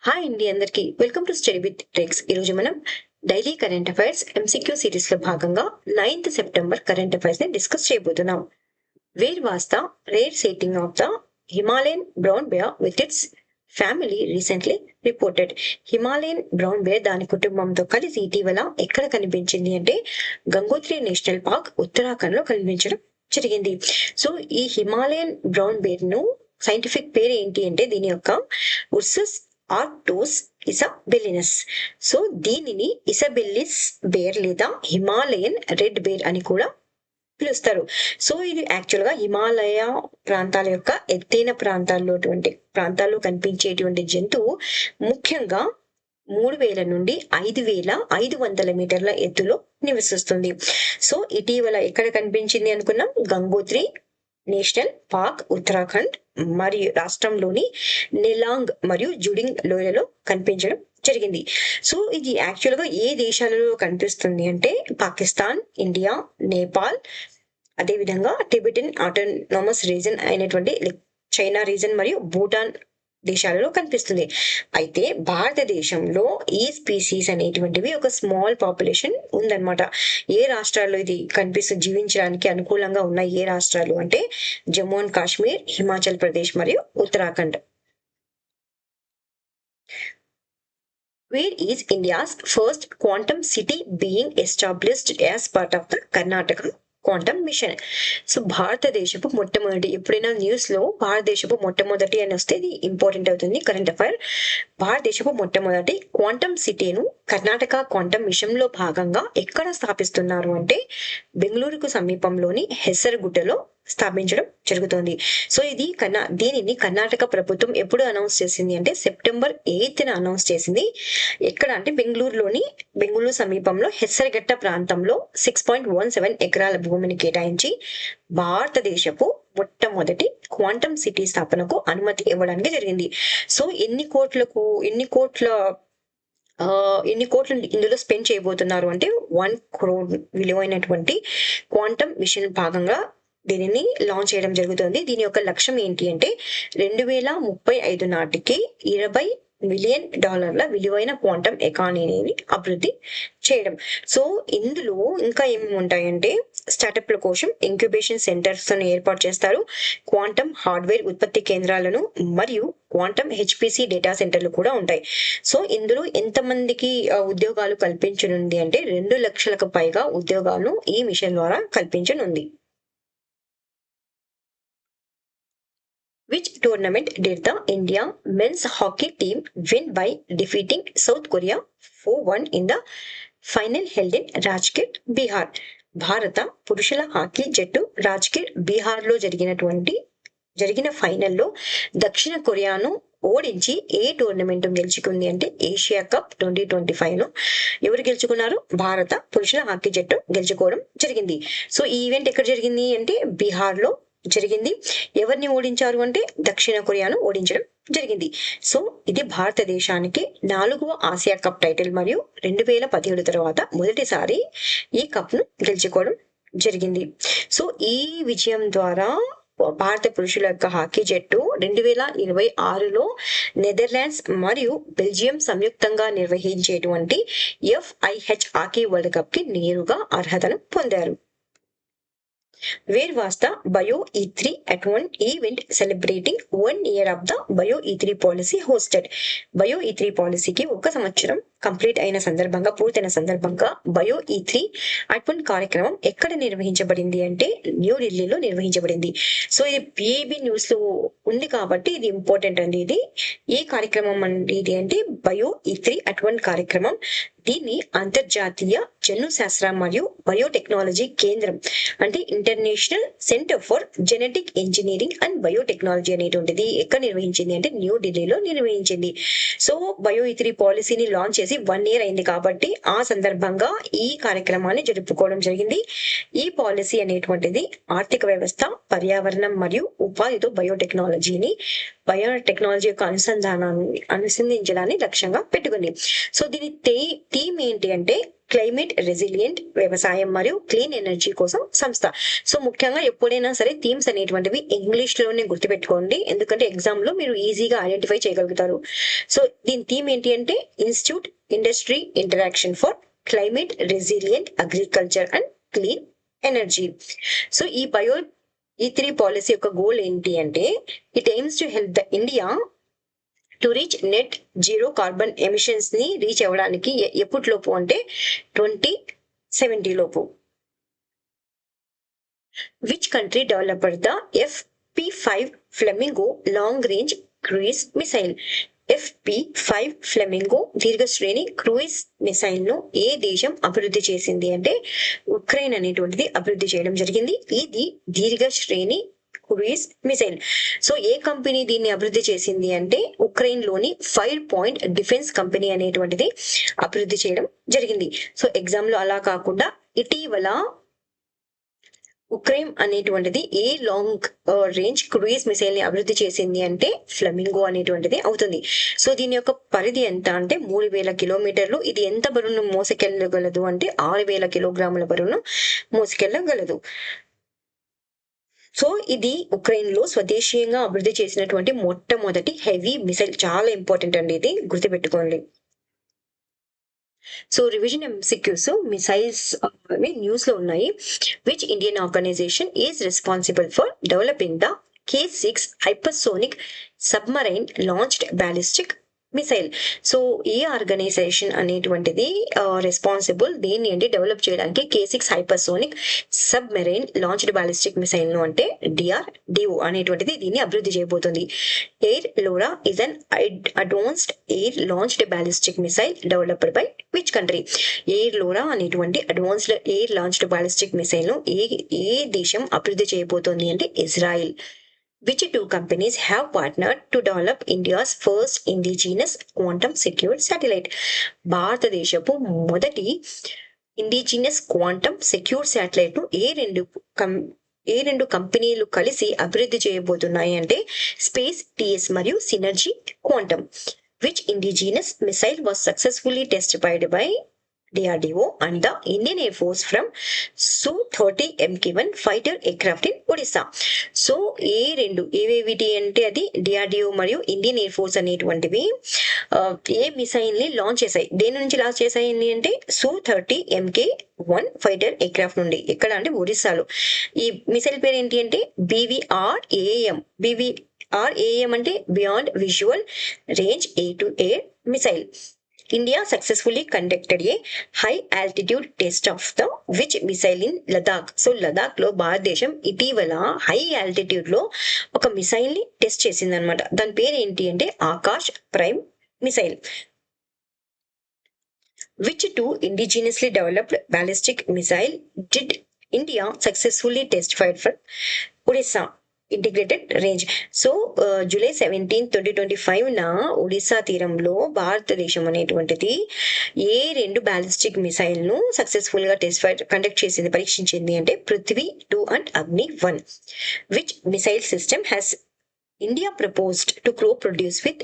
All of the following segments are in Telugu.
హాయ్ అండి అందరికి welcome to study with tricks. ఈరోజు మనం daily current affairs MCQ series లో భాగంగా 9th సెప్టెంబర్ కరెంట్ అఫైర్స్ ని డిస్కస్ చేయబోతున్నాం. Where was the rare sighting of the Himalayan brown bear with its family recently reported. Himalayan brown bear దాని కుటుంబంతో కలిసి ఇటీవల ఎక్కడ కనిపించింది అంటే గంగోత్రి నేషనల్ పార్క్ ఉత్తరాఖండ్ లో కనిపించడం జరిగింది. సో ఈ హిమాలయన్ బ్రౌన్ బేర్ ను సైంటిఫిక్ పేరు ఏంటి అంటే దీని యొక్క ఉర్సస్ ఆర్క్టోస్ ఇసబెల్లినస్. సో దీనిని ఇసబెల్లిస్ బేర్ లేదా హిమాలయన్ రెడ్ బేర్ అని కూడా పిలుస్తారు. సో ఇది యాక్చువల్ గా హిమాలయ ప్రాంతాల యొక్క ఎత్తైన ప్రాంతాల్లో కనిపించేటువంటి జంతువు. ముఖ్యంగా 3000 నుండి 5500 మీటర్ల ఎత్తులో నివసిస్తుంది. సో ఇటీవల ఎక్కడ కనిపించింది అనుకున్నాం, గంగోత్రి నేషనల్ పార్క్ ఉత్తరాఖండ్ మరియు రాష్ట్రంలోని నెలాంగ్ మరియు జుడింగ్ లోయలలో కనిపించడం జరిగింది. సో ఇది యాక్చువల్ గా ఏ దేశాలలో కనిపిస్తుంది అంటే పాకిస్తాన్, ఇండియా, నేపాల్, అదేవిధంగా టిబెటన్ ఆటోనమస్ రీజన్ అయినటువంటి చైనా రీజన్ మరియు భూటాన్ దేశాలలో కనిపిస్తుంది. అయితే భారతదేశంలో ఈ స్పీసీస్ అనేటువంటివి ఒక స్మాల్ పాపులేషన్ ఉందన్నమాట. ఏ రాష్ట్రాల్లో ఇది జీవించడానికి అనుకూలంగా ఉన్న ఏ రాష్ట్రాలు అంటే జమ్మూ అండ్ కాశ్మీర్, హిమాచల్ ప్రదేశ్ మరియు Uttarakhand. Where is India's first quantum city being established as part of the Karnataka quantum mission? So భారతదేశపు మొట్టమొదటి, ఎప్పుడైనా న్యూస్ లో భారతదేశపు మొట్టమొదటి అని వస్తే ఇది ఇంపార్టెంట్ అవుతుంది కరెంట్ అఫైర్. భారతదేశపు మొట్టమొదటి క్వాంటమ్ సిటీను కర్ణాటక క్వాంటమ్ మిషన్ లో భాగంగా ఎక్కడ స్థాపిస్తున్నారు అంటే బెంగళూరుకు సమీపంలోని హెసరగుట్టలో స్థాపించడం జరుగుతోంది. సో దీనిని కర్ణాటక ప్రభుత్వం ఎప్పుడు అనౌన్స్ చేసింది అంటే September 8th అనౌన్స్ చేసింది. ఎక్కడ అంటే బెంగళూరు సమీపంలో హెసరగట్ట ప్రాంతంలో 6.17 ఎకరాల భూమిని కేటాయించి భారతదేశపు మొట్టమొదటి క్వాంటమ్ సిటీ స్థాపనకు అనుమతి ఇవ్వడానికి జరిగింది. సో ఎన్ని కోట్లు ఇందులో స్పెండ్ చేయబోతున్నారు అంటే 1 crore విలువైనటువంటి క్వాంటమ్ మిషన్ భాగంగా దీనిని లాంచ్ చేయడం జరుగుతుంది. దీని యొక్క లక్ష్యం ఏంటి అంటే 2035 నాటికి $20 బిలియన్ విలువైన క్వాంటమ్ ఎకానమీని అభివృద్ధి చేయడం. సో ఇందులో ఇంకా ఏమేమి ఉంటాయంటే స్టార్టప్ల కోసం ఇంక్యుబేషన్ సెంటర్స్ ఏర్పాటు చేస్తారు, క్వాంటమ్ హార్డ్వేర్ ఉత్పత్తి కేంద్రాలను మరియు క్వాంటమ్ HPC డేటా సెంటర్లు కూడా ఉంటాయి. సో ఇందులో ఎంతమందికి ఉద్యోగాలు కల్పించనుంది అంటే 2 లక్షలకు పైగా ఉద్యోగాలను ఈ మిషన్ ద్వారా కల్పించనుంది. Which tournament did the India men's hockey team win by defeating South Korea 4-1 in the final held in Rajgir, Bihar? భారత పురుషుల హాకీ జట్టు రాజ్గిర్ బీహార్ లో జరిగిన ఫైనల్లో దక్షిణ కొరియాను ఓడించి ఏ టోర్నమెంట్ గెలుచుకుంది అంటే ఏషియా కప్ 2025 ను ఎవరు గెలుచుకున్నారు? భారత పురుషుల హాకీ జట్టు గెలుచుకోవడం జరిగింది. సో ఈ ఈవెంట్ ఎక్కడ జరిగింది అంటే బీహార్ లో జరిగింది. ఎవరిని ఓడించారు అంటే దక్షిణ కొరియాను ఓడించడం జరిగింది. సో ఇది భారతదేశానికి 4వ ఆసియా కప్ టైటిల్ మరియు 2017 తర్వాత మొదటిసారి ఈ కప్ ను గెలుచుకోవడం జరిగింది. సో ఈ విజయం ద్వారా భారత పురుషుల యొక్క హాకీ జట్టు 2026లో నెదర్లాండ్స్ మరియు బెల్జియం సంయుక్తంగా నిర్వహించేటువంటి FIH హాకీ వరల్డ్ కప్ కి నేరుగా అర్హతను పొందారు. Where was the Bio E3 at one event celebrating 1 year of the Bio E3 policy hosted? Bio E3 పాలసీకి 1 సంవత్సరం పూర్తయిన సందర్భంగా బయో E3 at one కార్యక్రమం ఎక్కడ నిర్వహించబడింది అంటే న్యూఢిల్లీలో నిర్వహించబడింది. సో ఇది PIB న్యూస్ లో ఉంది కాబట్టి ఇది ఇంపార్టెంట్ అండి. ఈ కార్యక్రమం అంటే బయో E3 at one కార్యక్రమం. దీన్ని అంతర్జాతీయ జన్యు శాస్త్ర మరియు బయోటెక్నాలజీ కేంద్రం అంటే international centre for genetic engineering and biotechnology అనేటువంటిది ఎక్కడ నిర్వహించింది అంటే న్యూఢిల్లీలో నిర్వహించింది. సో బయో E3 పాలసీని లాంచ్ చేసి 1 year అయింది కాబట్టి ఆ సందర్భంగా ఈ కార్యక్రమాన్ని జరుపుకోవడం జరిగింది. ఈ పాలసీ అనేటువంటిది ఆర్థిక వ్యవస్థ, పర్యావరణం మరియు ఉపాధితో బయోటెక్నాలజీ యొక్క అనుసంధానాన్ని లక్ష్యంగా పెట్టుకుంది. సో దీని థీమ్ ఏంటి అంటే క్లైమేట్ రెసిలియంట్ వ్యవసాయం మరియు క్లీన్ ఎనర్జీ కోసం సంస్థ. సో ముఖ్యంగా ఎప్పుడైనా సరే థీమ్స్ అనేటువంటివి ఇంగ్లీష్ లోనే గుర్తుపెట్టుకోండి, ఎందుకంటే ఎగ్జామ్ లో మీరు ఈజీగా ఐడెంటిఫై చేయగలుగుతారు. సో దీని థీమ్ ఏంటి అంటే institute industry interaction for climate resilient agriculture and clean energy. So ఈ3 పాలసీ యొక్క గోల్ ఏంటి అంటే it aims to help the India to reach net zero carbon emissions ని రీచ్ అవ్వడానికి ఎప్పటిలోపు అంటే 2070 లోపు. Which country developer the FP5 flamingo long range cruise missile? FP5 flamingo దీర్ఘశ్రేణి క్రూయిజ్ మిసైల్ ను ఏ దేశం అభివృద్ధి చేసింది అంటే ఉక్రెయిన్ అనేటువంటిది అభివృద్ధి చేయడం జరిగింది. ఇది దీర్ఘశ్రేణి క్రూయిజ్ మిసైల్. సో ఏ కంపెనీ దీన్ని అభివృద్ధి చేసింది అంటే ఉక్రెయిన్ లోని ఫైర్ పాయింట్ డిఫెన్స్ కంపెనీ అనేటువంటిది అభివృద్ధి చేయడం జరిగింది. సో ఎగ్జామ్ లో అలా కాకుండా ఇటీవల ఉక్రెయిన్ అనేటువంటిది a long range cruise missile ని అభివృద్ధి చేసింది అంటే ఫ్లెమింగో అనేటువంటిది అవుతుంది. సో దీని యొక్క పరిధి ఎంత అంటే 3000 కిలోమీటర్లు. ఇది ఎంత బరువును మోసుకెళ్ళగలదు అంటే 6000 కిలోగ్రాముల బరువును మోసుకెళ్ళగలదు. సో ఇది ఉక్రెయిన్ లో స్వదేశీయంగా అభివృద్ధి చేసినటువంటి మొట్టమొదటి హెవీ మిసైల్. చాలా ఇంపార్టెంట్ అండి, ఇది గుర్తుపెట్టుకోండి. So revision MCQs missiles news లో ఉన్నాయి. Which Indian organisation is responsible for developing the K6 hypersonic submarine launched ballistic missile? So ఈ ఆర్గనైజేషన్ అనేటువంటిది రెస్పాన్సిబుల్ దేన్ని అంటే డెవలప్ చేయడానికి K6 hypersonic submarine launched ballistic missile ను అంటే DRDO అనేటువంటిది దీన్ని అభివృద్ధి చేయబోతుంది. Air LORA is an advanced air launched ballistic missile developed by which country? Air LORA అనేటువంటి advanced air launched ballistic missile ను ఏ దేశం అభివృద్ధి చేయబోతోంది అంటే Israel. Which two companies have partnered to develop India's first indigenous quantum secured satellite? భారతదేశపు మొదటి ఇండిజినస్ క్వాంటమ్ సెక్యూర్ శాటిలైట్ ను ఏ రెండు కంపెనీలు కలిసి అభివృద్ధి చేయబోతున్నాయి అంటే స్పేస్ TS మరియు synergy quantum. Which indigenous missile was successfully tested by DRDO and the Indian Air Force from Su-30 MK1 fighter aircraft in Odisha? So ఏవేవిటి అంటే అది DRDO మరియు ఇండియన్ ఎయిర్ ఫోర్స్ అనేటువంటివి ఏ మిసైల్ ని లాంచ్ చేశాయి. దేని నుంచి లాంచ్ చేశాయి అంటే Su-30 MK1 ఫైటర్ ఎయిర్క్రాఫ్ట్ నుండి. ఎక్కడ అంటే ఒరిస్సాలో. ఈ మిసైల్ పేరు ఏంటి అంటే BVRAM. BVRAM అంటే beyond visual range air to air missile. India successfully conducted a high altitude test of the which missile in Ladakh? So Ladakh లో భారతదేశం ఇటీవల హై ఆల్టిట్యూడ్ లో ఒక మిసైల్ ని టెస్ట్ చేసింది అనమాట. దాని పేరు ఏంటి అంటే Akash prime missile. Which two indigenously developed ballistic missile did India successfully test fired for Odisha integrated range? So July 17, 2025 నా ఒడిశా తీరంలో భారతదేశం అనేటువంటిది ఏ రెండు బ్యాలిస్టిక్ మిసైల్ ను సక్సెస్ఫుల్ గా కండక్ట్ చేసింది, పరీక్షించింది అంటే పృథ్వీ 2 అండ్ అగ్ని 1. Which missile system has India proposed to co-produce with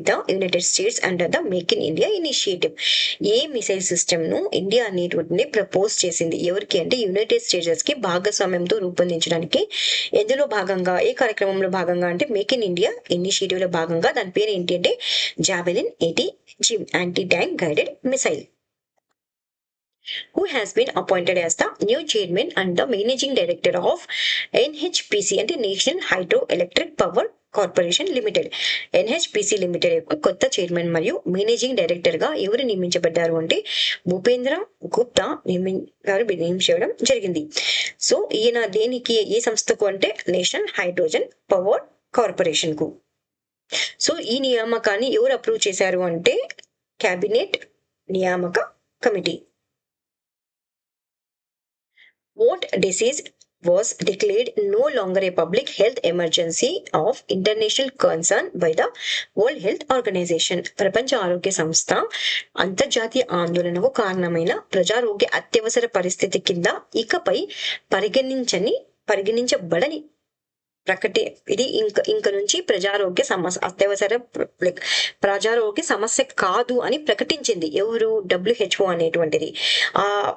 the United States under the Make in India initiative? A missile system ను ఇండియా అనేటువంటి ప్రపోజ్ చేసింది ఎవరికి అంటే యునైటెడ్ స్టేట్స్ కి భాగస్వామ్యంతో రూపొందించడానికి. ఎందులో భాగంగా, ఏ కార్యక్రమంలో భాగంగా అంటే మేక్ ఇన్ ఇండియా ఇనిషియేటివ్ లో భాగంగా. దాని పేరు ఏంటి అంటే javelin 80 anti tank guided missile. Who has been appointed as the new chairman and the managing director of NHPC అంటే national hydro electric power corporation limited? NHPC limited యొక్క కొత్త చైర్మన్ మరియు మేనేజింగ్ డైరెక్టర్ గా ఎవరు నియమించబడ్డారు అంటే భూపేంద్ర గుప్తా నియమించడం జరిగింది. సో ఈయన దేనికి, ఏ సంస్థకు అంటే నేషనల్ హైడ్రోజన్ పవర్ కార్పొరేషన్ కు. సో ఈ నియామకాన్ని ఎవరు అప్రూవ్ చేశారు అంటే కేబినెట్ నియామక committee. What disease was declared no longer a public health emergency of international concern by the World Health Organization? ప్రపంచ ఆరోగ్య సంస్థ అంతర్జాతీయ ఆందోళనకు కారణమైన ప్రజారోగ్య అత్యవసర పరిస్థితి కింద ఇకపై పరిగణించబడని ఇది ఇంక నుంచి ప్రజారోగ్య సమస్య అత్యవసర ప్రజారోగ్య సమస్య కాదు అని ప్రకటించింది ఎవరు WHO అనేటువంటిది.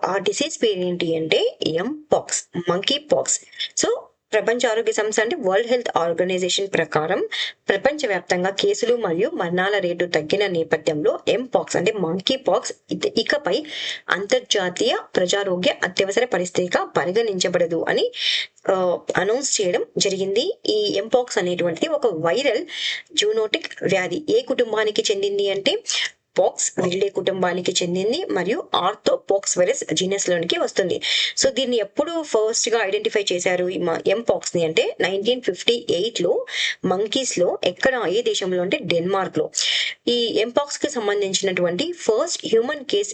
ఆ డిసీజ్ పేరు ఏంటి అంటే ఎంపాక్స్, మంకీ పాక్స్. సో ప్రపంచ ఆరోగ్య సంస్థ అంటే వరల్డ్ హెల్త్ ఆర్గనైజేషన్ ప్రకారం ప్రపంచవ్యాప్తంగా కేసులు మరియు మరణాల రేటు తగ్గిన నేపథ్యంలో ఎంపాక్స్ అంటే మంకీ పాక్స్ ఇకపై అంతర్జాతీయ ప్రజారోగ్య అత్యవసర పరిస్థితిగా పరిగణించబడదు అని అనౌన్స్ చేయడం జరిగింది. ఈ ఎంపాక్స్ అనేటువంటిది ఒక వైరల్ జూనోటిక్ వ్యాధి. ఏ కుటుంబానికి చెందింది అంటే పాక్స్ విరిడే కుటుంబానికి చెందింది మరియు ఆర్థోపాక్స్ వైరస్ జీనస్ లోనికి వస్తుంది. సో దీన్ని ఎప్పుడు ఫస్ట్ గా ఐడెంటిఫై చేశారు ఈ ఎంపాక్స్ ని అంటే 1958 లో మంకీస్ లో ఏ దేశంలో అంటే డెన్మార్క్ లో. ఈ ఎంపాక్స్ కి సంబంధించినటువంటి ఫస్ట్ హ్యూమన్ కేస్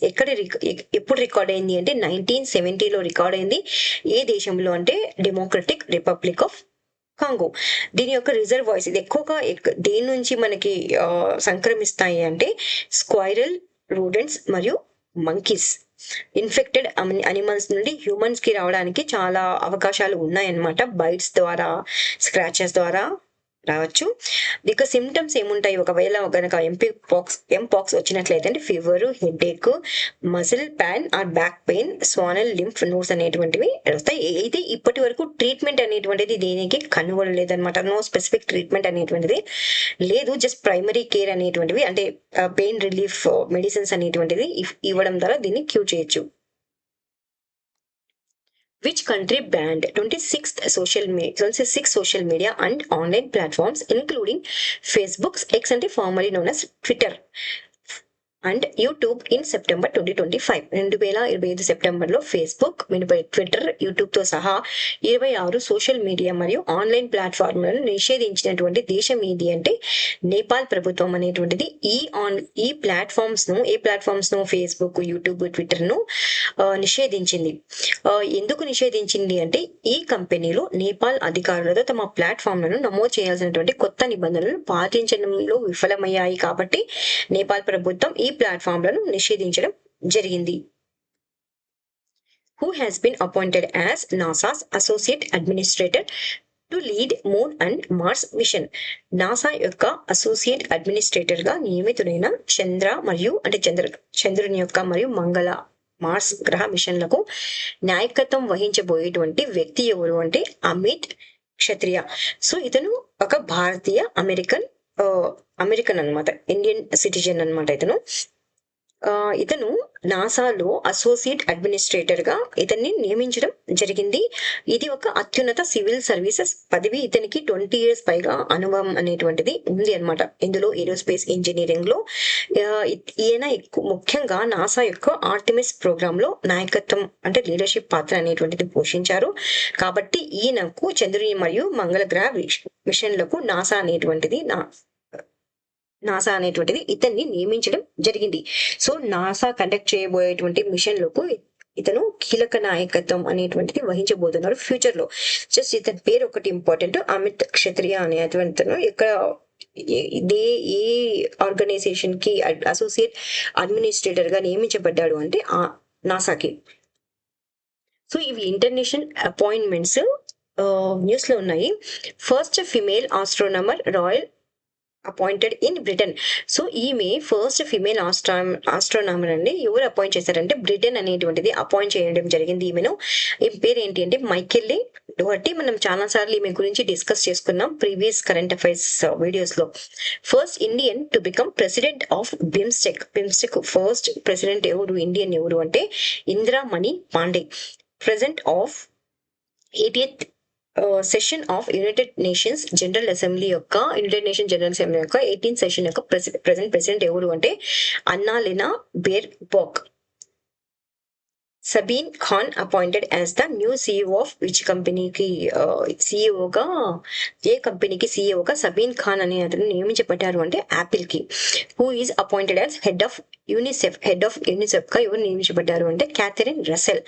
ఎప్పుడు రికార్డ్ అయింది అంటే 1970 లో రికార్డ్ అయింది. ఏ దేశంలో అంటే డెమోక్రటిక్ రిపబ్లిక్ ఆఫ్ కాంగో. దీని యొక్క రిజర్వాయిస్ ఇది ఎక్కువగా దేని నుంచి మనకి సంక్రమిస్తాయి అంటే స్క్వైరల్, రోడెంట్స్ మరియు మంకీస్. ఇన్ఫెక్టెడ్ అనిమల్స్ నుండి హ్యూమన్స్ కి రావడానికి చాలా అవకాశాలు ఉన్నాయన్నమాట. బైట్స్ ద్వారా, స్క్రాచెస్ ద్వారా రావచ్చు. ఇక సిమ్టమ్స్ ఏముంటాయి ఒకవేళ గనక ఎంపాక్స్ వచ్చినట్లయితే అంటే fever, headache, muscle pain or back pain, స్వానల్ లింఫ్ నోడ్స్ అనేటువంటివి వస్తాయి. అయితే ఇప్పటి వరకు ట్రీట్మెంట్ అనేటువంటిది దీనికి కనుగొనలేదన్నమాట. నో స్పెసిఫిక్ ట్రీట్మెంట్ అనేటువంటిది లేదు. జస్ట్ ప్రైమరీ కేర్ అనేటువంటివి అంటే పెయిన్ రిలీఫ్ మెడిసిన్స్ అనేటువంటిది ఇవ్వడం ద్వారా దీన్ని క్యూర్ చేయొచ్చు. Which country banned 26 social media and online platforms, including Facebook's X and formerly known as Twitter and YouTube in September 2025. 2025 September లో ఫేస్బుక్, ట్విట్టర్, యూట్యూబ్ తో సహా 26 సోషల్ మీడియా మరియు ఆన్లైన్ ప్లాట్ఫామ్లను నిషేధించినటువంటి దేశం ఏది అంటే నేపాల్ ప్రభుత్వం అనేటువంటిది ఈ ప్లాట్ఫామ్స్ ను ఫేస్బుక్, యూట్యూబ్, ట్విట్టర్ ను నిషేధించింది. ఎందుకు నిషేధించింది అంటే ఈ కంపెనీలు నేపాల్ అధికారులతో తమ ప్లాట్ఫామ్లను నమోదు చేయాల్సినటువంటి కొత్త నిబంధనలను పాటించడంలో విఫలమయ్యాయి కాబట్టి నేపాల్ ప్రభుత్వం ఈ ప్లాట్ఫామ్లను నిషేధించడం జరిగింది. Who has been appointed as NASA's associate administrator to lead moon and Mars mission? NASA యొక్క అసోసియేట్ అడ్మినిస్ట్రేటర్ గా నియమితుడైన చంద్రుని యొక్క మరియు మంగళ, మార్స్ గ్రహ మిషన్లకు నాయకత్వం వహించబోయేటువంటి వ్యక్తి ఎవరు అంటే అమిత్ క్షత్రియ. సో ఇతను ఒక భారతీయ అమెరికన్ అన్నమాట, ఇండియన్ సిటిజన్ అన్నమాట. ఇతను నాసాలో అసోసియేట్ అడ్మినిస్ట్రేటర్ గా ఇతన్ని నియమించడం జరిగింది. ఇది ఒక అత్యున్నత సివిల్ సర్వీసెస్ పదవి. ఇతనికి 20 years పైగా అనుభవం అనేటువంటిది ఉంది అనమాట. ఇందులో ఏరోస్పేస్ ఇంజనీరింగ్ లో ఈయన ముఖ్యంగా నాసా యొక్క ఆర్టిమిస్ ప్రోగ్రామ్ లో నాయకత్వం అంటే లీడర్షిప్ పాత్ర అనేటువంటిది పోషించారు. కాబట్టి ఈయనకు చంద్రుని మరియు మంగళ గ్రహ మిషన్లకు నాసా అనేటువంటిది ఇతన్ని నియమించడం జరిగింది. సో నాసా కండక్ట్ చేయబోయేటువంటి మిషన్లకు ఇతను కీలక నాయకత్వం అనేటువంటిది వహించబోతున్నారు ఫ్యూచర్ లో. జస్ట్ ఇతని పేరు ఒకటి ఇంపార్టెంట్, అమిత్ క్షత్రియ అనేటువంటి ఇక్కడ ఏ ఆర్గనైజేషన్ కి అసోసియేట్ అడ్మినిస్ట్రేటర్ గా నియమించబడ్డాడు అంటే నాసాకి. సో ఇవి ఇంటర్నేషనల్ అపాయింట్మెంట్స్ న్యూస్ లో ఉన్నాయి. First female astronomer royal appointed in Britain. So ఈమె ఫస్ట్ ఫిమేల్ ఆస్ట్రోనామర్ అండి. ఎవరు అపాయింట్ చేశారంటే బ్రిటన్ అనేటువంటిది అపాయింట్ చేయడం జరిగింది. ఈమె పేరు ఏంటి అంటే మైకెల్లీ డోహర్టీ. మనం చాలా సార్లు ఈమె గురించి డిస్కస్ చేసుకున్నాం ప్రీవియస్ కరెంట్ అఫైర్స్ వీడియోస్ లో. First Indian to become president of BIMSTEC first president Indian ఎవరు అంటే Indramani Pandey. President of 80th session of united nations general assembly యొక్క 18th సెషన్ యొక్క ప్రెసిడెంట్ ఎవరు అంటే Annalena Baerbock. Sabih Khan appointed as the new CEO of which కంపెనీకి ఏ కంపెనీకి సీఈఓగా సబీన్ ఖాన్ అనే అతను నియమించబడ్డారు అంటే యాపిల్ కి. Who is appointed as head of UNICEF గా ఎవరు నియమించబడ్డారు అంటే Catherine Russell.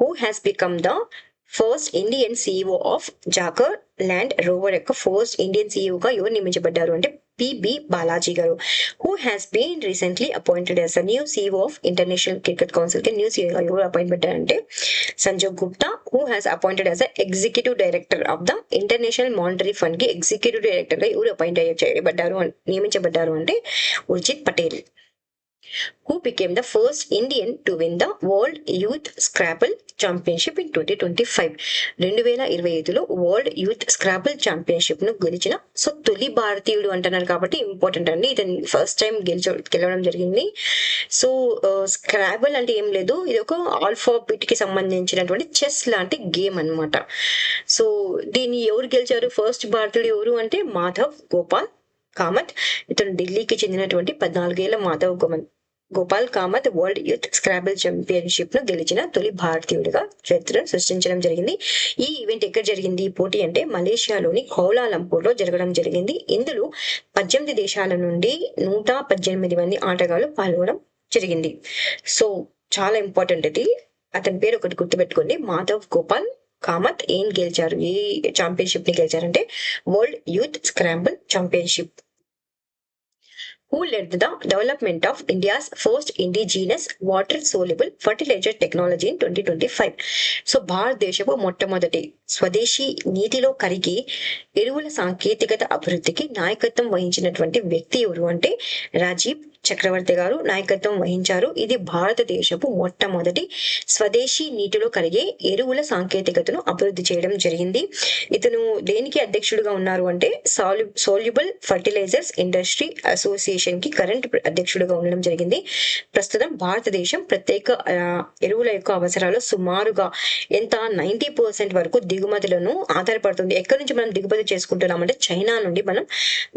Who has become the first Indian CEO of Jaguar Land Rover యొక్క ఫస్ట్ ఇండియన్ సిఇఓగా ఎవరు నియమించబడ్డారు అంటే P B Balaji garu. Who has been recently appointed as a new CEO of international cricket council కి న్యూ సిఇఓ ఎవరు అపాయింట్ పెట్టారంటే Sanjay Gupta. Who has appointed as a executive director of the international monetary fund కి ఎగ్జిక్యూటివ్ డైరెక్టర్ గా ఎవరు అపాయింట్ చేయబడ్డారు నియమించబడ్డారు అంటే Urjit Patel. Who became the first Indian to win the World Youth Scrabble Championship in 2025? 2025లో వరల్డ్ యూత్ స్క్రాబుల్ ఛాంపియన్షిప్ ను గెలిచిన సో తొలి భారతీయుడు అంటున్నారు కాబట్టి ఇంపార్టెంట్ అండి. ఇతను ఫస్ట్ టైం గెలవడం జరిగింది. సో స్క్రాబుల్ అంటే ఏం లేదు, ఇది ఒక ఆల్ఫాబెట్ కి సంబంధించినటువంటి చెస్ లాంటి గేమ్ అన్నమాట. సో దీన్ని ఎవరు గెలిచారు, ఫస్ట్ భారతీయుడు ఎవరు అంటే మాధవ్ గోపాల్ కామత్. ఇతను ఢిల్లీకి చెందినటువంటి 14 ఏళ్ల Madhav Gopal Kamath world youth scrabble championship ను గెలిచిన తొలి భారతీయుడిగా చరిత్ర సృష్టించడం జరిగింది. ఈ ఈవెంట్ ఎక్కడ జరిగింది ఈ పోటీ అంటే మలేషియాలోని కౌలాలంపూర్ లో జరగడం జరిగింది. ఇందులో 18 దేశాల నుండి 118 మంది ఆటగాళ్లు పాల్గొనడం జరిగింది. సో చాలా ఇంపార్టెంట్ ఇది. అతని పేరు ఒకటి గుర్తుపెట్టుకోండి, మాధవ్ గోపాల్ కామత్. ఏం గెలిచారు, ఏ ఛాంపియన్షిప్ ని గెలిచారంటే world youth scrabble championship. Who led the development of India's first indigenous water-soluble fertilizer technology in 2025? So భారతదేశపు మొట్టమొదటి స్వదేశీ నీటిలో కరిగి ఎరువుల సాంకేతికత అభివృద్ధికి నాయకత్వం వహించినటువంటి వ్యక్తి ఎవరు అంటే రాజీవ్ చక్రవర్తి గారు నాయకత్వం వహించారు. ఇది భారతదేశపు మొట్టమొదటి స్వదేశీ నీటిలో కరిగే ఎరువుల సాంకేతికతను అభివృద్ధి చేయడం జరిగింది. ఇతను దేనికి అధ్యక్షుడిగా ఉన్నారు అంటే సోల్యుబుల్ ఫర్టిలైజర్స్ ఇండస్ట్రీ అసోసియేషన్ కి కరెంట్ అధ్యక్షుడిగా ఉండడం జరిగింది. ప్రస్తుతం భారతదేశం ప్రత్యేక ఎరువుల యొక్క అవసరాలు సుమారుగా ఎంత 90% వరకు దిగుమతులను ఆధారపడుతుంది. ఎక్కడి నుంచి మనం దిగుమతి చేసుకుంటున్నాం అంటే చైనా నుండి మనం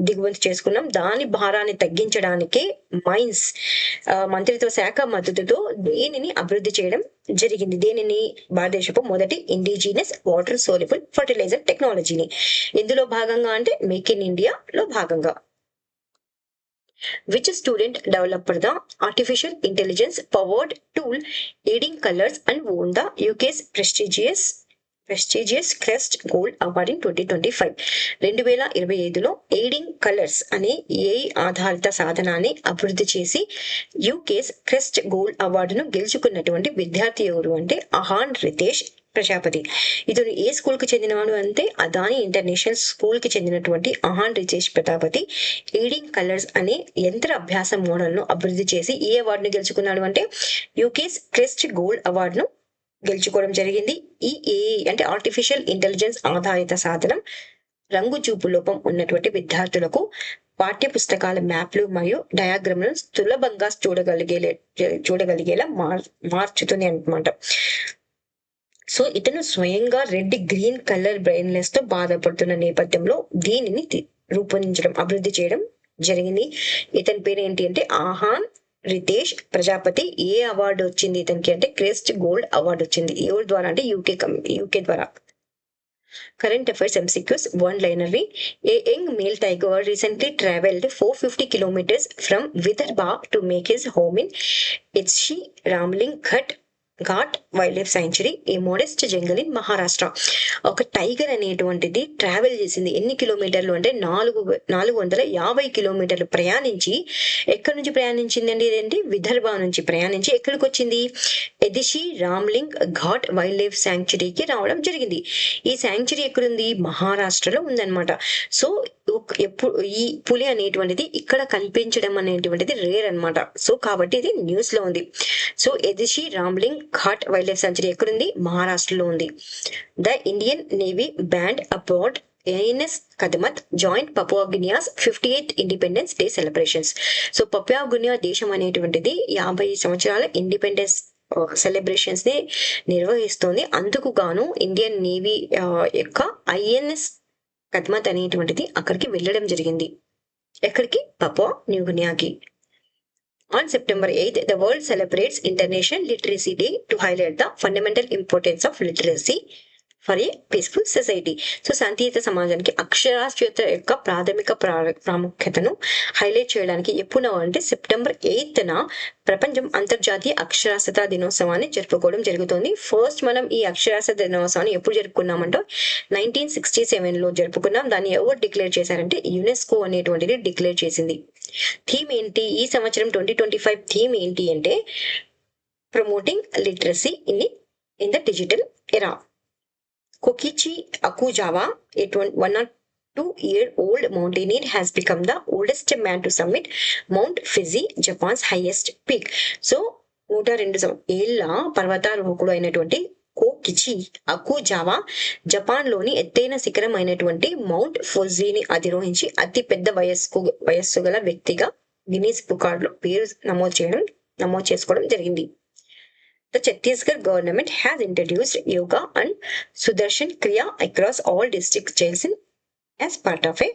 దిగుమతి చేసుకున్నాం. దాని భారాన్ని తగ్గించడానికి మైన్స్ మంత్రిత్వ శాఖ మద్దతుతో దీనిని అభివృద్ధి చేయడం జరిగింది. దీనిని భారతదేశపు మొదటి ఇండిజినస్ వాటర్ సోల్యుబుల్ ఫర్టిలైజర్ టెక్నాలజీని ఇందులో భాగంగా అంటే మేక్ ఇన్ ఇండియా లో భాగంగా. Which student developed the artificial intelligence powered tool aiding colors and won the UK's prestigious CREST gold award in 2025? 2025లో ఎయిడింగ్ కలర్స్ అనే ఏఐ ఆధారిత సాధనాన్ని అభివృద్ధి చేసి యూకేస్ క్రెస్ట్ గోల్డ్ అవార్డును గెలుచుకున్నటువంటి విద్యార్థి ఎవరు అంటే అహాన్ రితేష్ ప్రజాపతి. ఇతను ఏ స్కూల్ కి చెందినవాడు అంటే అదాని ఇంటర్నేషనల్ స్కూల్ కి చెందినటువంటి అహాన్ రితేష్ ప్రజాపతి ఎయిడింగ్ కలర్స్ అనే యంత్ర అభ్యాస మోడల్ ను అభివృద్ధి చేసి ఏ అవార్డును గెలుచుకున్నాడు అంటే యూకేస్ క్రెస్ట్ గోల్డ్ అవార్డును గెలుచుకోవడం జరిగింది. ఈ ఏఐ అంటే ఆర్టిఫిషియల్ ఇంటెలిజెన్స్ ఆధారిత సాధనం రంగు చూపు లోపం ఉన్నటువంటి విద్యార్థులకు పాఠ్య పుస్తకాల మ్యాప్లు మరియు డయాగ్రామ్లను సులభంగా చూడగలిగేలా మార్చుతుంది అన్నమాట. సో ఇతను స్వయంగా రెడ్ గ్రీన్ కలర్ బ్రైన్లెస్ తో బాధపడుతున్న నేపథ్యంలో దీనిని రూపొందించడం అభివృద్ధి చేయడం జరిగింది. ఇతని పేరు ఏంటి అంటే ఆహాన్ రితేష్ ప్రజాపతి. ఏ అవార్డు వచ్చింది ఇతనికి అంటే క్రెస్ట్ గోల్డ్ అవార్డు వచ్చింది. ఎవరి ద్వారా అంటే యూకే ద్వారా. Current affairs MCQs one liners. A young male tiger recently travelled 450 kilometers from Vidarbha to make his home in Yedshi Ramling Ghat wildlife sanctuary a modest jungle in Maharashtra. ఒక టైగర్ అనేటువంటిది ట్రావెల్ చేసింది ఎన్ని కిలోమీటర్లు అంటే 450 kilometers ప్రయాణించి ఎక్కడి నుంచి ప్రయాణించిందండి ఇదేంటి విదర్భా నుంచి ప్రయాణించి ఎక్కడికి వచ్చింది ఎదిషి రామ్లింగ్ ఘాట్ వైల్డ్ లైఫ్ సాంక్చురీకి రావడం జరిగింది. ఈ సాంక్చురీ ఎక్కడుంది మహారాష్ట్రలో ఉందన్నమాట. సో ఎప్పుడు ఈ పులి అనేటువంటిది ఇక్కడ కనిపించడం అనేటువంటిది రేర్ అన్నమాట. సో కాబట్టి ఇది న్యూస్ లో ఉంది. So Yedshi Ramling Ghat wildlife sanctuary ఎక్కడుంది మహారాష్ట్రలో ఉంది. The Indian navy band about ANS Kadmat joint Papua Guinea's 58th independence day celebrations. So Papua Guinea దేశం అనేటువంటిది 50 సంవత్సరాల ఇండిపెండెన్స్ సెలబ్రేషన్స్ ని నిర్వహిస్తోంది. అందుకు గాను ఇండియన్ నేవీ యొక్క INS కద్మత్ అనేటువంటిది అక్కడికి వెళ్ళడం జరిగింది. ఎక్కడికి పపువా న్యూ గినియాకి. On September 8th, the world celebrates International Literacy Day to highlight the fundamental importance of literacy. For a peaceful society. So శాంతియుత సమాజానికి అక్షరాస్యత యొక్క ప్రాథమిక ప్రాముఖ్యతను హైలైట్ చేయడానికి ఎప్పుడు అంటే September 8న ప్రపంచం అంతర్జాతీయ అక్షరాస్యత దినోత్సవాన్ని జరుపుకోవడం జరుగుతుంది. ఫస్ట్ మనం ఈ అక్షరాస్యత దినోత్సవాన్ని ఎప్పుడు జరుపుకున్నామంటే 1967లో జరుపుకున్నాం. దాన్ని ఎవరు డిక్లేర్ చేశారంటే యునెస్కో అనేటువంటిది డిక్లేర్ చేసింది. థీమ్ ఏంటి ఈ సంవత్సరం 2025 థీమ్ ఏంటి అంటే promoting literacy in the digital era. Kokichi Akujawa, a 102-year-old mountaineer, has become the oldest man to summit Mount Fuji, Japan's highest peak. So, 102 ఏళ్ల పర్వతారోహకుడు అయినటువంటి కోకిచి అకుజావా జపాన్ లోని ఎత్తైన శిఖరం అయినటువంటి మౌంట్ ఫుజీని అధిరోహించి అతి పెద్ద వయస్సు గల వ్యక్తిగా గిన్నీస్ రికార్డ్ లో పేరు నమోదు చేసుకోవడం జరిగింది. The Chhattisgarh government has introduced yoga and Sudarshan Kriya across all district jails as part of a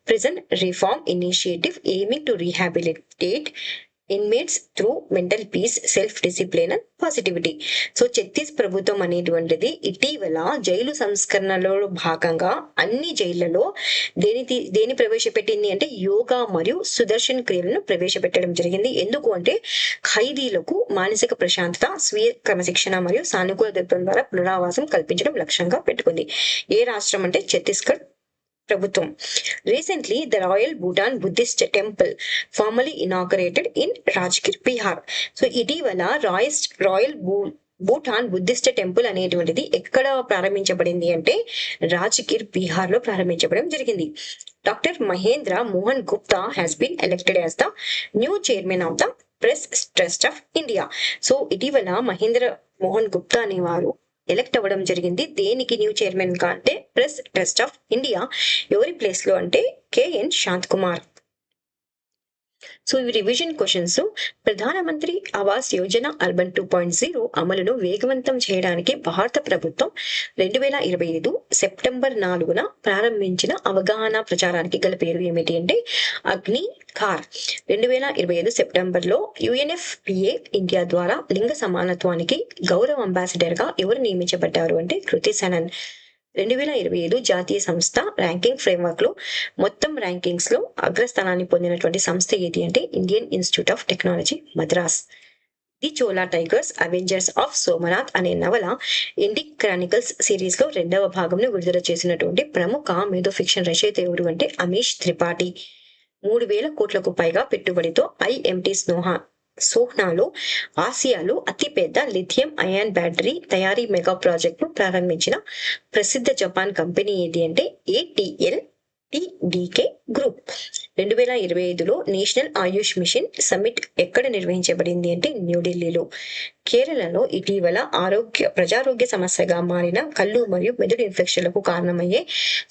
prison reform initiative aiming to rehabilitate inmates through mental peace, self discipline and positivity. So ఛత్తీస్ ప్రభుత్వం అనేటువంటిది ఇటీవల జైలు సంస్కరణలో భాగంగా అన్ని జైళ్లలో దేని ప్రవేశపెట్టింది అంటే యోగా మరియు సుదర్శన్ క్రియలను ప్రవేశపెట్టడం జరిగింది. ఎందుకు అంటే ఖైదీలకు మానసిక ప్రశాంతత, స్వీయ క్రమశిక్షణ మరియు సానుకూల దృక్పథం ద్వారా పునరావాసం కల్పించడం లక్ష్యంగా పెట్టుకుంది. ఏ రాష్ట్రం అంటే ఛత్తీస్గఢ్ ప్రభుత్వం. Recently the royal Bhutan Buddhist temple formally inaugurated in Rajgir, Bihar. So ఇటీవల రాయల్ భూటాన్ బుద్ధిస్ట్ టెంపుల్ అనేటువంటిది ఎక్కడ ప్రారంభించబడింది అంటే రాజ్గిర్, బీహార్ లో ప్రారంభించబడడం జరిగింది. Doctor Mahendra Mohan Gupta has been elected as the new chairman of the press trust of India. So ఇటీవల మహేంద్ర మోహన్ గుప్తా అనేవారు ఎలెక్ట్ అవ్వడం జరిగింది. దేనికి న్యూ చైర్మన్ గా అంటే ప్రెస్ ట్రస్ట్ ఆఫ్ ఇండియా. ఎవరి ప్లేస్ లో అంటే KN శాంత్ కుమార్. సో ఇవి రివిజన్ క్వశ్చన్స్. ప్రధానమంత్రి ఆవాస్ యోజన అర్బన్ 2.0 అమలును వేగవంతం చేయడానికి భారత ప్రభుత్వం 2025 సెప్టెంబర్ 4న ప్రారంభించిన అవగాహన ప్రచారానికి గల పేరు ఏమిటి అంటే అగ్ని కార్. 2025 సెప్టెంబర్ లో UNFPA ఇండియా ద్వారా లింగ సమానత్వానికి గౌరవ అంబాసిడర్ గా ఎవరు నియమించబడ్డారు అంటే కృతి సనన్. 2025 జాతీయ సంస్థ ర్యాంకింగ్ ఫ్రేమ్వర్క్ లో మొత్తం ర్యాంకింగ్స్ లో అగ్రస్థానాన్ని పొందినటువంటి సంస్థ ఏది అంటే Indian institute of technology Madras. The Chola tigers Avengers of Somnath అనే నవల ఇండిక్ క్రానికల్స్ సిరీస్ లో 2వ భాగంను విడుదల చేసినటువంటి ప్రముఖ మేధో ఫిక్షన్ రచయిత ఎవరు అంటే అమీష్ త్రిపాఠి. 3,000 కోట్లకు పైగా పెట్టుబడితో IMT సోహ్నాలో ఆసియాలో అతిపెద్ద లిథియం అయాన్ బ్యాటరీ తయారీ మెగా ప్రాజెక్ట్ ను ప్రారంభించిన ప్రసిద్ధ జపాన్ కంపెనీ ఏది అంటే ATL TDK గ్రూప్. 2025లో నేషనల్ ఆయుష్ మిషన్ సమ్మిట్ ఎక్కడ నిర్వహించబడింది అంటే న్యూఢిల్లీలో. కేరళలో ఇటీవల ప్రజారోగ్య సమస్యగా మారిన కళ్ళు మరియు మెదడు ఇన్ఫెక్షన్లకు కారణమయ్యే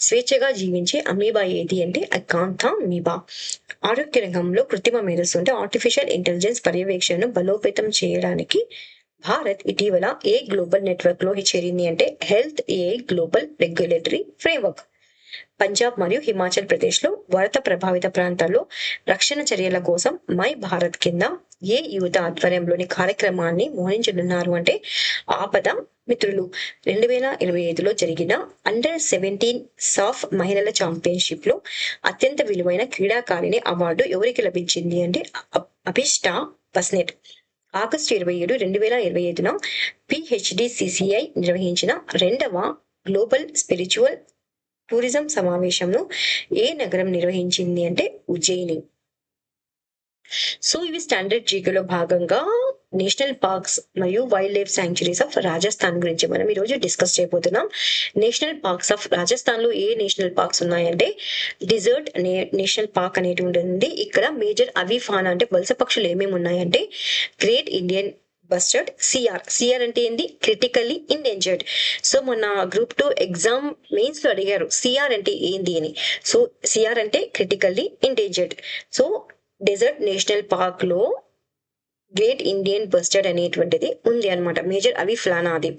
స్వేచ్ఛగా జీవించే అమీబా ఏది అంటే అకాంథామీబా. ఆరోగ్య రంగంలో కృత్రిమ మేధస్సు అంటే ఆర్టిఫిషియల్ ఇంటెలిజెన్స్ పర్యవేక్షణను బలోపేతం చేయడానికి భారత్ ఇటీవల ఏ గ్లోబల్ నెట్వర్క్ లో చేరింది అంటే health AI global regulatory framework. Punjab మరియు హిమాచల్ ప్రదేశ్ లో వరద ప్రభావిత ప్రాంతాల్లో రక్షణ చర్యల కోసం మై భారత్ కింద ఏ యువత ఆధ్వర్యంలోని కార్యక్రమాన్ని మోహించనున్నారు అంటే ఆపద మిత్రులు. 2025లో జరిగిన Under-17 సాఫ్ మహిళల ఛాంపియన్షిప్ లో అత్యంత విలువైన క్రీడాకారిణి అవార్డు ఎవరికి లభించింది అంటే అభిష్టా బస్నెట్. ఆగస్టు 27, 2025న PHDCCI నిర్వహించిన 2వ గ్లోబల్ స్పిరిచువల్ టూరిజం సమావేశంను ఏ నగరం నిర్వహించింది అంటే ఉజ్జయిని. సో ఇవి స్టాండర్డ్ జీకేలో భాగంగా నేషనల్ పార్క్స్ మరియు wild life sanctuaries of Rajasthan గురించి మనం ఈ రోజు డిస్కస్ చేయబోతున్నాం. నేషనల్ పార్క్స్ ఆఫ్ రాజస్థాన్ లో ఏ నేషనల్ పార్క్స్ ఉన్నాయంటే డిజర్ట్ నేషనల్ పార్క్ అనేటి ఉంటుంది. ఇక్కడ మేజర్ అవిఫానా అంటే వలస పక్షులు ఏమేమి ఉన్నాయంటే గ్రేట్ ఇండియన్ బస్టర్డ్, సిఆర్ అంటే ఏంది క్రిటికల్లీ ఇండేంజర్డ్. సో మొన్న గ్రూప్ 2 ఎగ్జామ్ మెయిన్స్ లో అడిగారు సిఆర్ అంటే ఏంది అని. సో సిఆర్ అంటే critically endangered. So desert national park లో గ్రేట్ ఇండియన్ బస్టర్డ్ అనేటువంటిది ఉంది అనమాట. మేజర్ అవిఫ్లానా అది.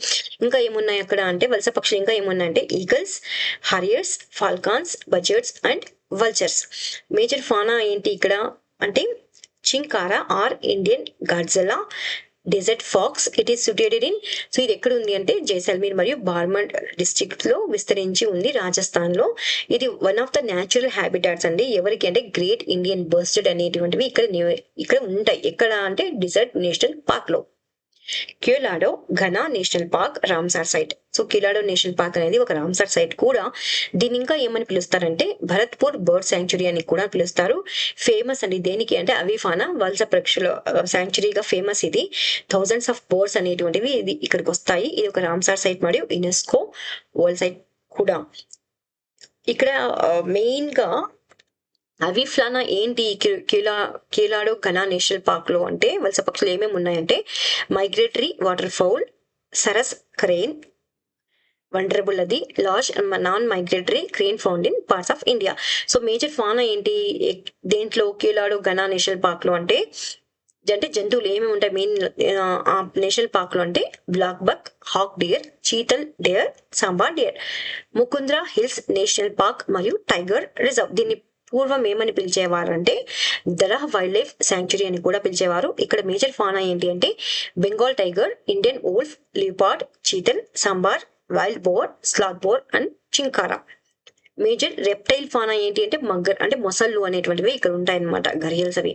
ఇంకా ఏమున్నాయి అక్కడ అంటే వలస పక్షులు ఇంకా ఏమున్నాయంటే eagles, harriers, falcons, buzzards and vultures. Major fauna ఏంటి ఇక్కడ అంటే chinkara or Indian gazelle, desert fox it is situated in, so ఇది ఎక్కడ ఉంది అంటే జైసల్మీర్ మరియు బార్మర్ డిస్ట్రిక్ట్ లో విస్తరించి ఉంది రాజస్థాన్ లో. ఇది one of the natural habitats అండి. ఎవరికి అంటే గ్రేట్ ఇండియన్ బస్టర్డ్ అనేటువంటివి ఇక్కడ ఉంటాయి. ఎక్కడ అంటే డిజర్ట్ నేషనల్ పార్క్ లో. Keoladeo Ghana national park Ramsar site. So Keoladeo national park అనేది ఒక రామ్సార్ సైట్ కూడా. దీన్ని ఇంకా ఏమని పిలుస్తారంటే భరత్పూర్ బర్డ్ శాంక్చురీ అని కూడా పిలుస్తారు. ఫేమస్ అండి దేనికి అంటే అవిఫానా వలస పక్షుల శాంక్చురీగా ఫేమస్ ఇది. థౌజండ్స్ ఆఫ్ బర్డ్స్ అనేటువంటివి ఇది ఇక్కడికి వస్తాయి. ఇది ఒక రామ్సార్ సైట్ మరియు యునెస్కో వరల్డ్ సైట్ కూడా. ఇక్కడ మెయిన్ గా అవిఫ్లానా ఏంటి క్యూలాడో ఘనా నేషనల్ పార్క్ లో అంటే వలస పక్షులు ఏమేమి ఉన్నాయంటే migratory waterfowl, sarus crane, vulnerable అది large non migratory crane found in parts of India. So major fauna ఏంటి దేంట్లో క్యూలాడో ఘనా నేషనల్ పార్క్ లో అంటే జంతువులు ఏమేమి ఉంటాయి మెయిన్ ఆ నేషనల్ పార్క్ లో అంటే blackbuck, hog deer, chital deer, sambar deer. Mukundra hills national park మరియు టైగర్ రిజర్వ్. దీన్ని పూర్వం ఏమని పిలిచేవారు అంటే దరహ్ వైల్డ్ లైఫ్ శాంక్చురీ అని కూడా పిలిచేవారు. ఇక్కడ మేజర్ ఫానా ఏంటి అంటే Bengal tiger, Indian wolf, leopard, chital, sambar, wild boar, sloth bear and chinkara. Major reptile fauna ఏంటి అంటే మగ్గర్ అంటే మొసళ్ళు అనేటువంటివి ఇక్కడ ఉంటాయన్నమాట, గరియల్స్ అవి.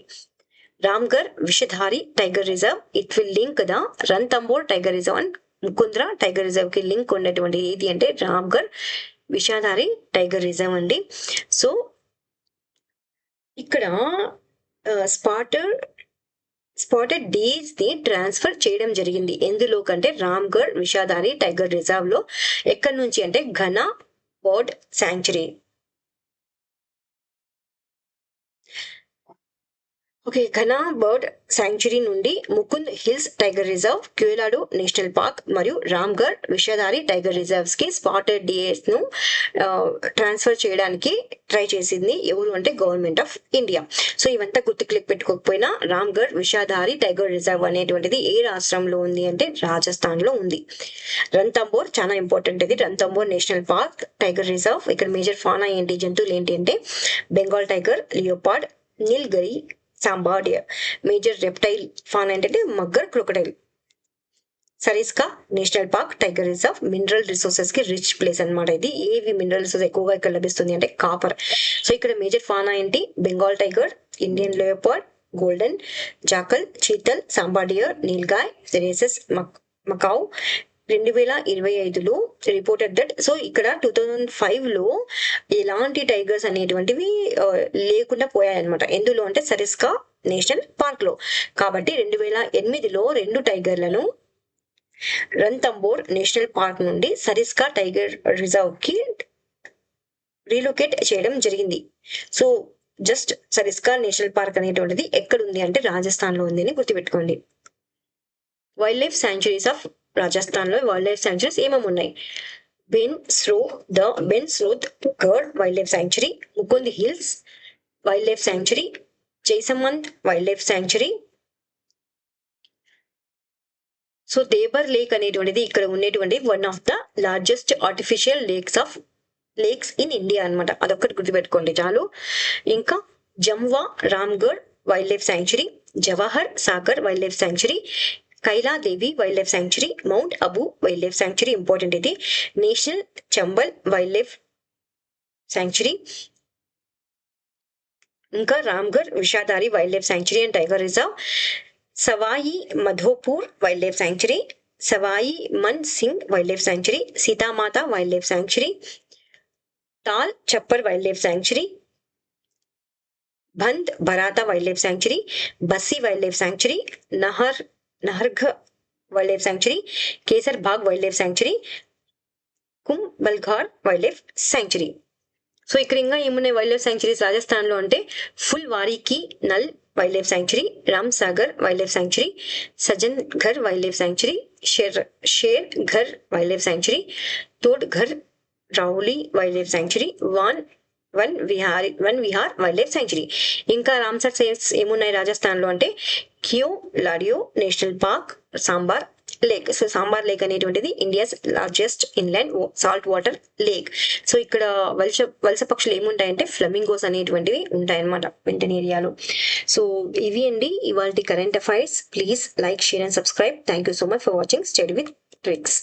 Ramgarh Vishdhari tiger reserve, it will link the Ranthambore tiger reserve and Mukundra tiger reserve కి లింక్ ఉన్నటువంటి ఏది అంటే రామ్గర్ విషధారి టైగర్ రిజర్వ్ అండి. సో ఇక్కడ స్పాటెడ్ డీస్ ని ట్రాన్స్ఫర్ చేయడం జరిగింది. ఎందులో కంటే రామ్గఢ్ విషాదారి టైగర్ రిజర్వ్ లో. ఎక్కడి నుంచి అంటే Ghana bird sanctuary. Okay, Ghana bird sanctuary నుండి Mukund hills tiger reserve, Keoladeo national park మరియు రామ్గఢ్ విషధారి టైగర్ రిజర్వ్స్ కి స్పాటెడ్ డియర్స్ ను ట్రాన్స్ఫర్ చేయడానికి ట్రై చేసింది ఎవరు అంటే గవర్నమెంట్ ఆఫ్ ఇండియా. సో ఇవంతా గుర్తుకు పెట్టుకోకపోయినా రామ్గఢ్ విషధారి టైగర్ రిజర్వ్ అనేటువంటిది ఏ రాష్ట్రంలో ఉంది అంటే రాజస్థాన్ లో ఉంది. రణ్తంబోర్ చాలా ఇంపార్టెంట్. ఇది Ranthambore national park tiger reserve. ఇక్కడ మేజర్ ఫానా ఏంటి జంతువులు ఏంటి అంటే Bengal tiger, leopard, nilgai, sambar deer. Major reptile fauna ఏంటంటే mugger crocodile. Sariska national park tiger reserve mineral resources కి రిచ్ ప్లేస్ అనమాట. ఇది ఏవి మినరల్ రిసోర్స్ ఎక్కువగా ఇక్కడ లభిస్తుంది అంటే కాపర్. సో ఇక్కడ మేజర్ ఫానా ఏంటి Bengal tiger, Indian leopard, golden jackal, chital, sambar deer, nilgai, rhesus macaque. 2025లో రిపోర్టెడ్ దట్. సో ఇక్కడ 2005 లో ఎలాంటి టైగర్స్ అనేటువంటివి లేకుండా పోయాయన్నమాట. ఎందులో అంటే సరిస్కా నేషనల్ పార్క్ లో. కాబట్టి 2008లో 2 టైగర్లను రణ్తంబోర్ నేషనల్ పార్క్ నుండి సరిస్కా టైగర్ రిజర్వ్ కి రీలొకేట్ చేయడం జరిగింది. So just Sariska national park అనేటువంటిది ఎక్కడ ఉంది అంటే రాజస్థాన్ లో ఉంది అని గుర్తుపెట్టుకోండి. Wildlife sanctuaries of Rajasthan లో వైల్డ్ లైఫ్ శాంక్చురీస్ ఏమేమి ఉన్నాయి? Bhainsrorgarh wildlife sanctuary, Mukund hills wildlife sanctuary, Jaisamand wildlife sanctuary. So Dhebar lake అనేటువంటిది ఇక్కడ ఉండేటువంటి one of the largest artificial lakes in India అనమాట. అదొక్కటి గుర్తుపెట్టుకోండి చాలు. ఇంకా జమ్వా Ramgarh wildlife sanctuary, Jawahar Sagar wildlife sanctuary, Kailadevi wildlife sanctuary, mount Abu wildlife sanctuary important ఇది, national Chambal wildlife sanctuary, ఇంకా Ramgarh Vishdhari wildlife sanctuary and tiger reserve, Sawai Madhopur wildlife sanctuary, Sawai Man Singh wildlife sanctuary, Sitamata wildlife sanctuary, Tal Chhapar wildlife sanctuary, Band Baretha wildlife sanctuary, Bassi wildlife sanctuary, Nahargarh wildlife sanctuary, Kesar bag wild life sanctuary, Kumbhalgarh wildlife sanctuary. So ఇక్కడ ఇంకా ఏమున్నాయి వైల్డ్ లైఫ్ శాంక్చురీస్ రాజస్థాన్ లో అంటే ఫుల్ వారికి Nal wildlife sanctuary, Ram Sagar wildlife sanctuary, Sajjan Garh wildlife sanctuary, Sher Garh wildlife sanctuary, Tod Garh Raoli wildlife sanctuary, Van Vihar wildlife sanctuary. ఇంకా రామ్సర్ సైట్స్ ఏమున్నాయి రాజస్థాన్ లో అంటే Keoladeo national park, Sambhar, lake. So Sambhar lake అనేటువంటిది India's largest inland salt water lake. So ఇక్కడ వలస పక్షులు ఏముంటాయంటే ఫ్లమింగోస్ అనేటువంటివి ఉంటాయన్నమాట వెంటనే ఏరియాలో. సో ఇవి అండి ఇవాళ current affairs. Please like, share and subscribe. Thank you so much for watching study with tricks.